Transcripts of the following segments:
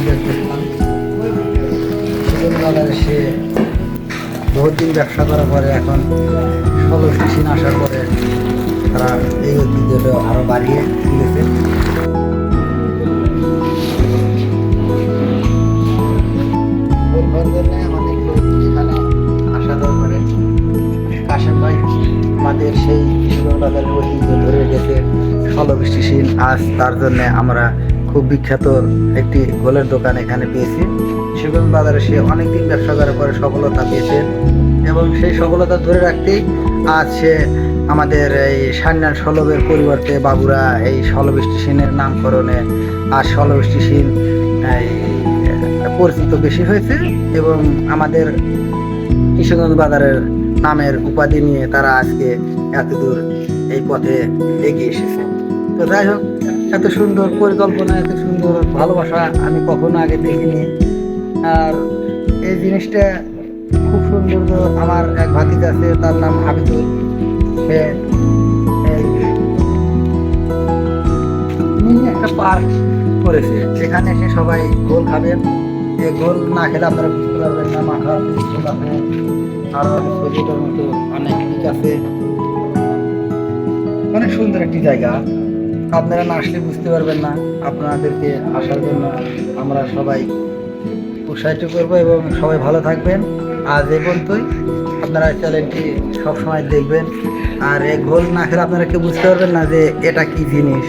দেখলাম বাজারে সে বহুত দিন ব্যবসা করার পরে এখন 16 সিন আসার পরে তারা এই ঐতিহ্যটা আরও বাড়িয়ে তুলেছে। অনেক লোক এখানে আসা যাওয়া করে। কাশেম ভাই আমাদের সেই বাজারের ঐতিহ্য ধরে গেছে 16 সিন। আজ তার জন্য আমরা খুব বিখ্যাত একটি গোলের দোকান এখানে পেয়েছি। শিবগঞ্জ বাজারে সে অনেকদিন ব্যবসা করার পরে সফলতা পেয়েছে এবং সেই সফলতা ধরে রাখতেই আজ সে আমাদের এই সান্যাল ষোলবের পরিবর্তে বাবুরা এই 16 সিনের নামকরণে আর 16 সিন পরিচিত বেশি হয়েছে এবং আমাদের কিশোরগঞ্জ বাজারের নামের উপাধি নিয়ে তারা আজকে এতদূর এই পথে এগিয়ে এসেছে। তো যাই হোক, এত সুন্দর পরিকল্পনা, এত সুন্দর ভালোবাসা আমি কখনো আগে দেখিনি। আর এই জিনিসটা খুব সুন্দর। আমার এক ভাতিজা আছে, তার নাম হাবিদুল। সে একটা পার্ক করেছে, সেখানে এসে সবাই গোল খাবেন। এই গোল না খেলে আপনারা বুঝতে পারবেন না। মাথা আছে, আরো শরীরের মতো অনেক দিক আছে। অনেক সুন্দর একটি জায়গা, আপনারা না আসলে বুঝতে পারবেন না। আপনাদেরকে আসার জন্য আমরা সবাই উৎসাহিত করবো এবং সবাই ভালো থাকবেন। আজ এই পর্যন্তই। আপনারা চ্যানেলটি সবসময় দেখবেন। আর এই গোল না খেলে আপনারা কেউ বুঝতে পারবেন না যে এটা কি জিনিস।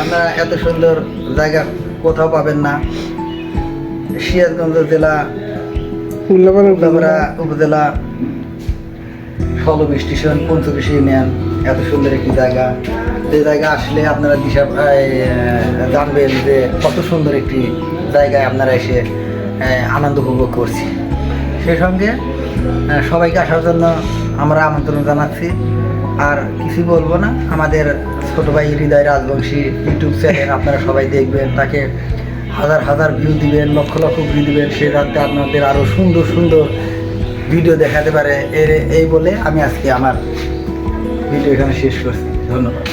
আপনারা এত সুন্দর জায়গা কোথাও পাবেন না। সিরাজগঞ্জ জেলা উল্লাপাড়া উপজেলা 16 স্টেশন 25 ইউনিয়ন, এত সুন্দর একটি জায়গা। যে জায়গা আসলে আপনারা দিশা জানবেন যে কত সুন্দর একটি জায়গায় আপনারা এসে আনন্দ উপভোগ করছি। সেই সঙ্গে সবাইকে আসার জন্য আমরা আমন্ত্রণ জানাচ্ছি। আর কিছু বলবো না। আমাদের ছোট ভাই হৃদয় রাজবংশী ইউটিউব চ্যানেল আপনারা সবাই দেখবেন, তাকে হাজার হাজার ভিউ দিবেন, লক্ষ লক্ষ ভিউ দিবেন, সে যাতে আপনাদের আরও সুন্দর সুন্দর ভিডিও দেখাতে পারে। এই বলে আমি আজকে আমার ভিডিও এখানে শেষ করছি। ধন্যবাদ।